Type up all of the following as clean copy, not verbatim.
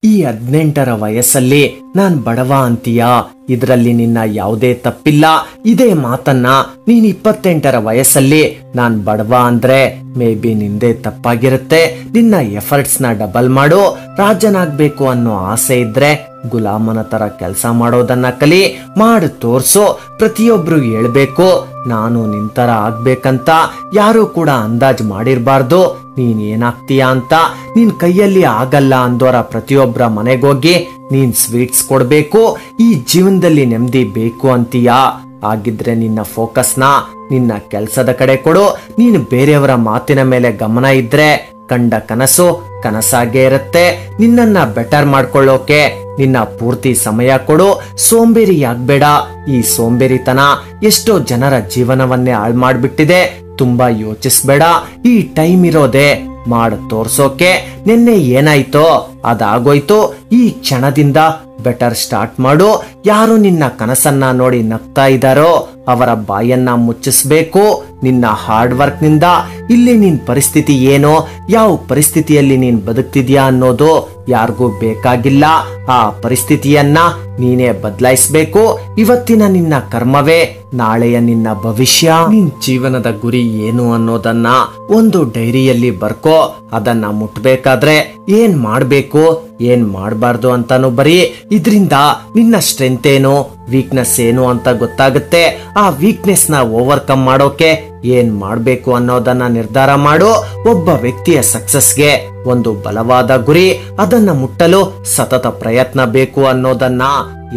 ಈ 18ರ ವಯಸ್ಸಲ್ಲಿ ನಾನ್ ಬಡವ ಅಂತೀಯಾ, ಇದರಲ್ಲಿ ನಿನ್ನ ಯಾವುದೇ ತಪ್ಪಿಲ್ಲ. ಇದೇ ಮಾತನ್ನ ನೀನ್ 28ರ ವಯಸ್ಸಲ್ಲಿ ನಾನ್ ಬಡವ ಅಂದ್ರೆ ಮೇ ಬಿ ನಿಂದೇ ತಪ್ಪಾಗಿರುತ್ತೆ. ನಿನ್ನ ಎಫರ್ಟ್ಸ್ ನ ಡಬಲ್ ಮಾಡು. ರಾಜನಾಗ್ಬೇಕು ಅನ್ನೋ ಆಸೆ ಇದ್ರೆ ಗುಲಾಮನ ತರ ಕೆಲಸ ಮಾಡೋದನ್ನ ಕಲಿ, ಮಾಡಿ ತೋರ್ಸು. ಪ್ರತಿಯೊಬ್ರು ಹೇಳ್ಬೇಕು ನಾನು ನಿಂತರ ಆಗ್ಬೇಕಂತ. ಯಾರು ಕೂಡ ಅಂದಾಜ್ ಮಾಡಿರ್ಬಾರ್ದು ನೀನ್ ಏನಾಗ್ತೀಯಾ ಅಂತ. ನಿನ್ ಕೈಯಲ್ಲಿ ಆಗಲ್ಲ ಅಂದೋರ ಪ್ರತಿಯೊಬ್ಬರ ಮನೆಗೋಗಿ ನೀನ್ ಸ್ವೀಟ್ಸ್ ಕೊಡ್ಬೇಕು. ಈ ಜೀವನದಲ್ಲಿ ನೆಮ್ಮದಿ ಬೇಕು ಅಂತೀಯಾ, ಆಗಿದ್ರೆ ನಿನ್ನ ಫೋಕಸ್ನ ನಿನ್ನ ಕೆಲ್ಸದ ಕಡೆ ಕೊಡು. ನೀನು ಬೇರೆಯವರ ಮಾತಿನ ಮೇಲೆ ಗಮನ ಇದ್ರೆ ಕಂಡ ಕನಸು ಕನಸಾಗೇ ಇರುತ್ತೆ. ನಿನ್ನನ್ನ ಬೆಟರ್ ಮಾಡ್ಕೊಳ್ಳೋಕೆ ನಿನ್ನ ಪೂರ್ತಿ ಸಮಯ ಕೊಡು. ಸೋಂಬೇರಿಯಾಗ್ಬೇಡ. ಈ ಸೋಂಬೇರಿತನ ಎಷ್ಟೋ ಜನರ ಜೀವನವನ್ನೇ ಹಾಳು ಮಾಡ್ಬಿಟ್ಟಿದೆ. ತುಂಬಾ ಯೋಚಿಸ್ಬೇಡ. ಈ ಟೈಮ್ ಇರೋದೆ ಮಾಡ್ ತೋರ್ಸೋಕೆ. ನಿನ್ನೆ ಏನಾಯ್ತೋ ಅದಾಗೋಯ್ತು. ಈ ಕ್ಷಣದಿಂದ ಬೆಟರ್ ಸ್ಟಾರ್ಟ್ ಮಾಡು. ಯಾರು ನಿನ್ನ ಕನಸನ್ನ ನೋಡಿ ನಗ್ತಾ ಇದ್ದಾರೋ ಅವರ ಬಾಯನ್ನ ಮುಚ್ಚಿಸ್ಬೇಕು ನಿನ್ನ ಹಾರ್ಡ್ ವರ್ಕ್ ನಿಂದ. ಇಲ್ಲಿ ನಿನ್ ಪರಿಸ್ಥಿತಿ ಏನೋ, ಯಾವ ಪರಿಸ್ಥಿತಿಯಲ್ಲಿ ನೀನ್ ಬದುಕ್ತಿದ್ಯಾ ಅನ್ನೋದು ಯಾರಿಗೂ ಬೇಕಾಗಿಲ್ಲ. ಆ ಪರಿಸ್ಥಿತಿಯನ್ನ ನೀನೇ ಬದಲಾಯಿಸ್ಬೇಕು. ಇವತ್ತಿನ ನಿನ್ನ ಕರ್ಮವೇ ನಾಳೆಯ ನಿನ್ನ ಭವಿಷ್ಯ. ನಿನ್ ಜೀವನದ ಗುರಿ ಏನು ಅನ್ನೋದನ್ನ ಒಂದು ಡೈರಿಯಲ್ಲಿ ಬರ್ಕೋ. ಅದನ್ನ ಮುಟ್ಬೇಕಾದ್ರೆ ಏನ್ ಮಾಡ್ಬೇಕು ಏನ್ ಮಾಡ್ಬಾರ್ದು ಅಂತಾನು ಬರೀ. ಇದ್ರಿಂದ ನಿನ್ನ ಸ್ಟ್ರೆಂತ್ ಏನು ವೀಕ್ನೆಸ್ ಏನು ಅಂತ ಗೊತ್ತಾಗುತ್ತೆ. ಆ ವೀಕ್ನೆಸ್ ನ ಓವರ್ಕಮ್ ಮಾಡೋಕೆ ಏನ್ ಮಾಡ್ಬೇಕು ಅನ್ನೋದನ್ನ ನಿರ್ಧಾರ ಮಾಡು. ಒಬ್ಬ ವ್ಯಕ್ತಿಯ ಸಕ್ಸಸ್ಗೆ ಒಂದು ಬಲವಾದ ಗುರಿ, ಅದನ್ನ ಮುಟ್ಟಲು ಸತತ ಪ್ರಯತ್ನ ಬೇಕು ಅನ್ನೋದನ್ನ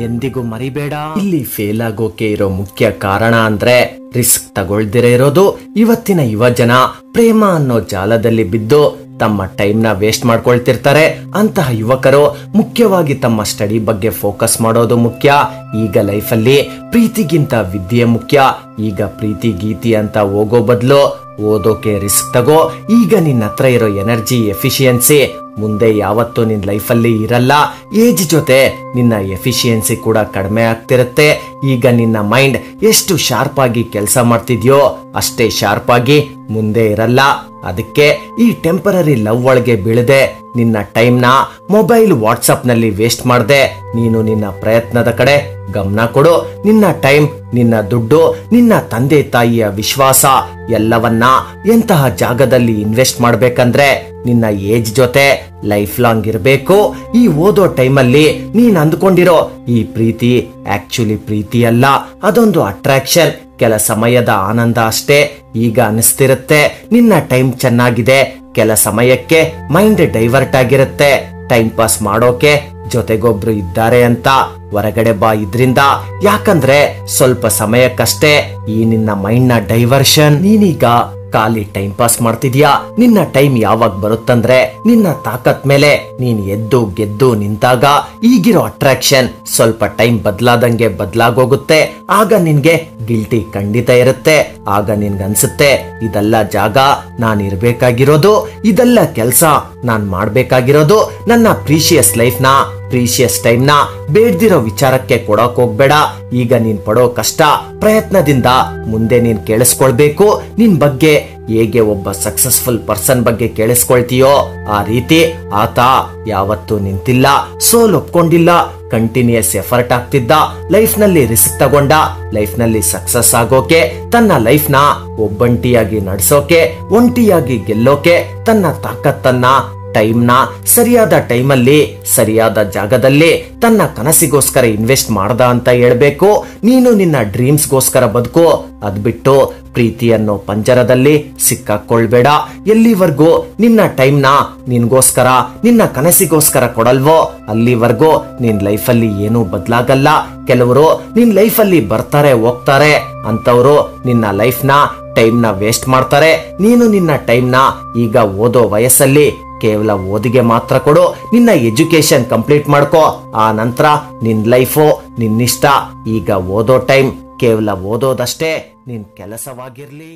ಎಂದಿಗೂ ಮರಿಬೇಡ. ಇಲ್ಲಿ ಫೇಲ್ ಆಗೋಕೆ ಇರೋ ಮುಖ್ಯ ಕಾರಣ ಅಂದ್ರೆ ರಿಸ್ಕ್ ತಗೊಳ್ದಿರೇ ಇರೋದು. ಇವತ್ತಿನ ಯುವ ಜನ ಪ್ರೇಮ ಅನ್ನೋ ಜಾಲದಲ್ಲಿ ಬಿದ್ದು ತಮ್ಮ ಟೈಮ್ ನ ವೇಸ್ಟ್ ಮಾಡ್ಕೊಳ್ತಿರ್ತಾರೆ. ಅಂತಹ ಯುವಕರು ಮುಖ್ಯವಾಗಿ ತಮ್ಮ ಸ್ಟಡಿ ಬಗ್ಗೆ ಫೋಕಸ್ ಮಾಡೋದು ಮುಖ್ಯ. ಈಗ ಲೈಫಲ್ಲಿ ಪ್ರೀತಿಗಿಂತ ವಿದ್ಯೆ ಮುಖ್ಯ. ಈಗ ಪ್ರೀತಿ ಗೀತಿ ಅಂತ ಹೋಗೋ ಬದಲು ಓದೋಕೆ ರಿಸ್ಕ್ ತಗೋ. ಈಗ ನಿನ್ನ ಹತ್ರ ಇರೋ ಎನರ್ಜಿ ಎಫಿಷಿಯನ್ಸಿ ಮುಂದೆ ಯಾವತ್ತೂ ನಿನ್ ಲೈಫಲ್ಲಿ ಇರಲ್ಲ. ಏಜ್ ಜೊತೆ ನಿನ್ನ ಎಫಿಷಿಯನ್ಸಿ ಕೂಡ ಕಡಿಮೆ ಆಗ್ತಿರುತ್ತೆ. ಈಗ ನಿನ್ನ ಮೈಂಡ್ ಎಷ್ಟು ಶಾರ್ಪ್ ಆಗಿ ಕೆಲಸ ಮಾಡ್ತಿದ್ಯೋ ಅಷ್ಟೇ ಶಾರ್ಪ್ ಆಗಿ ಮುಂದೆ ಇರಲ್ಲ. ಅದಕ್ಕೆ ಈ ಟೆಂಪರರಿ ಲವ್ ಒಳಗೆ ಬೀಳದೆ ನಿನ್ನ ಟೈಮ್ ನ ಮೊಬೈಲ್ ವಾಟ್ಸಪ್ ನಲ್ಲಿ ವೇಸ್ಟ್ ಮಾಡದೆ ನೀನು ನಿನ್ನ ಪ್ರಯತ್ನದ ಕಡೆ ಗಮನ ಕೊಡು. ನಿನ್ನ ಟೈಮ್, ನಿನ್ನ ದುಡ್ಡು, ನಿನ್ನ ತಂದೆ ತಾಯಿಯ ವಿಶ್ವಾಸ ಎಲ್ಲವನ್ನ ಎಂತಹ ಜಾಗದಲ್ಲಿ ಇನ್ವೆಸ್ಟ್ ಮಾಡ್ಬೇಕಂದ್ರೆ ನಿನ್ನ ಏಜ್ ಜೊತೆ ಲೈಫ್ ಲಾಂಗ್ ಇರಬೇಕು. ಈ ಓದೋ ಟೈಮಲ್ಲಿ ನೀನ್ ಅಂದ್ಕೊಂಡಿರೋ ಈ ಪ್ರೀತಿ ಆಕ್ಚುಲಿ ಪ್ರೀತಿ ಅಲ್ಲ, ಅದೊಂದು ಅಟ್ರಾಕ್ಷನ್, ಕೆಲ ಸಮಯದ ಆನಂದ ಅಷ್ಟೇ. ಈಗ ಅನಿಸ್ತಿರುತ್ತೆ ನಿನ್ನ ಟೈಮ್ ಚೆನ್ನಾಗಿದೆ, ಕೆಲ ಸಮಯಕ್ಕೆ ಮೈಂಡ್ ಡೈವರ್ಟ್ ಆಗಿರುತ್ತೆ. ಟೈಮ್ ಪಾಸ್ ಮಾಡೋಕೆ ಜೊತೆಗೊಬ್ರು ಇದ್ದಾರೆ ಅಂತ ಹೊರಗಡೆ ಬಾ ಇದ್ರಿಂದ. ಯಾಕಂದ್ರೆ ಸ್ವಲ್ಪ ಸಮಯಕ್ಕಷ್ಟೇ ಈ ನಿನ್ನ ಮೈಂಡ್ ನ ಡೈವರ್ಷನ್. ನೀನೀಗ ಖಾಲಿ ಟೈಮ್ ಪಾಸ್ ಮಾಡ್ತಿದ್ಯಾ. ನಿನ್ನ ಟೈಮ್ ಯಾವಾಗ ಬರುತ್ತಂದ್ರೆ ನಿನ್ನ ತಾಕತ್ ಮೇಲೆ ನೀನ್ ಎದ್ದು ಗೆದ್ದು ನಿಂತಾಗ ಈಗಿರೋ ಅಟ್ರಾಕ್ಷನ್ ಸ್ವಲ್ಪ ಟೈಮ್ ಬದಲಾದಂಗೆ ಬದಲಾಗೋಗುತ್ತೆ. ಆಗ ನಿನ್ಗೆ ಗಿಲ್ಟಿ ಖಂಡಿತ ಇರುತ್ತೆ. ಆಗ ನಿನ್ಗನ್ಸುತ್ತೆ ಇದೆಲ್ಲ ಜಾಗ ನಾನ್ ಇರ್ಬೇಕಾಗಿರೋದು, ಇದೆಲ್ಲ ಕೆಲ್ಸ ನಾನ್ ಮಾಡ್ಬೇಕಾಗಿರೋದು. ನನ್ನ ಪ್ರೀಶಿಯಸ್ ಲೈಫ್ ನ ಪ್ರೀಶಿಯಸ್ ಟೈಮ್ ನ ಬೇಡ್ದಿರೋ ವಿಚಾರಕ್ಕೆ ಕೊಡೋಕ್ ಹೋಗ್ಬೇಡ. ಈಗ ನೀನ್ ಪಡೋ ಕಷ್ಟ ಪ್ರಯತ್ನದಿಂದ ಮುಂದೆ ನೀನ್ ಕೇಳಿಸ್ಕೊಳ್ಬೇಕು. ನಿನ್ ಬಗ್ಗೆ ಹೇಗೆ ಒಬ್ಬ ಸಕ್ಸಸ್ಫುಲ್ ಪರ್ಸನ್ ಬಗ್ಗೆ ಕೇಳಿಸ್ಕೊಳ್ತೀಯೋ ಆ ರೀತಿ ಆತ ಯಾವತ್ತೂ ನಿಂತಿಲ್ಲ, ಸೋಲ್ ಒಪ್ಕೊಂಡಿಲ್ಲ, ಕಂಟಿನ್ಯೂಸ್ ಎಫರ್ಟ್ ಆಗ್ತಿದ್ದ. ಲೈಫ್ ನಲ್ಲಿ ರಿಸ್ಕ್ ತಗೊಂಡ. ಲೈಫ್ ನಲ್ಲಿ ಸಕ್ಸಸ್ ಆಗೋಕೆ, ತನ್ನ ಲೈಫ್ ನ ಒಬ್ಬಂಟಿಯಾಗಿ ನಡ್ಸೋಕೆ, ಒಂಟಿಯಾಗಿ ಗೆಲ್ಲೋಕೆ ತನ್ನ ತಾಕತ್ತನ್ನ ಟೈಮ್ ನ ಸರಿಯಾದ ಟೈಮಲ್ಲಿ ಸರಿಯಾದ ಜಾಗದಲ್ಲಿ ತನ್ನ ಕನಸಿಗೋಸ್ಕರ ಇನ್ವೆಸ್ಟ್ ಮಾಡ್ದ ಅಂತ ಹೇಳ್ಬೇಕು. ನೀನು ನಿನ್ನ ಡ್ರೀಮ್ಸ್ ಗೋಸ್ಕರ ಬದುಕು. ಅದ್ಬಿಟ್ಟು ಪ್ರೀತಿ ಅನ್ನೋ ಪಂಜರದಲ್ಲಿ ಸಿಕ್ಕಾಕೊಳ್ಬೇಡ. ಎಲ್ಲಿವರೆಗೂ ನಿನ್ನ ಟೈಮ್ ನ ನಿನ್ಗೋಸ್ಕರ ನಿನ್ನ ಕನಸಿಗೋಸ್ಕರ ಕೊಡಲ್ವೋ ಅಲ್ಲಿವರೆಗೂ ನಿನ್ ಲೈಫಲ್ಲಿ ಏನೂ ಬದಲಾಗಲ್ಲ. ಕೆಲವರು ನಿನ್ ಲೈಫಲ್ಲಿ ಬರ್ತಾರೆ ಹೋಗ್ತಾರೆ, ಅಂತವ್ರು ನಿನ್ನ ಲೈಫ್ ನ ಟೈಮ್ ನ ವೇಸ್ಟ್ ಮಾಡ್ತಾರೆ. ನೀನು ನಿನ್ನ ಟೈಮ್ ನ ಈಗ ಓದೋ ವಯಸ್ಸಲ್ಲಿ ಕೇವಲ ಓದಿಗೆ ಮಾತ್ರ ಕೊಡು. ನಿನ್ನ ಎಜುಕೇಶನ್ ಕಂಪ್ಲೀಟ್ ಮಾಡ್ಕೋ. ಆ ನಂತರ ನಿನ್ ಲೈಫು ನಿನ್ನಿಷ್ಟ. ಈಗ ಓದೋ ಟೈಮ್ ಕೇವಲ ಓದೋದಷ್ಟೇ ನಿನ್ ಕೆಲಸವಾಗಿರ್ಲಿ.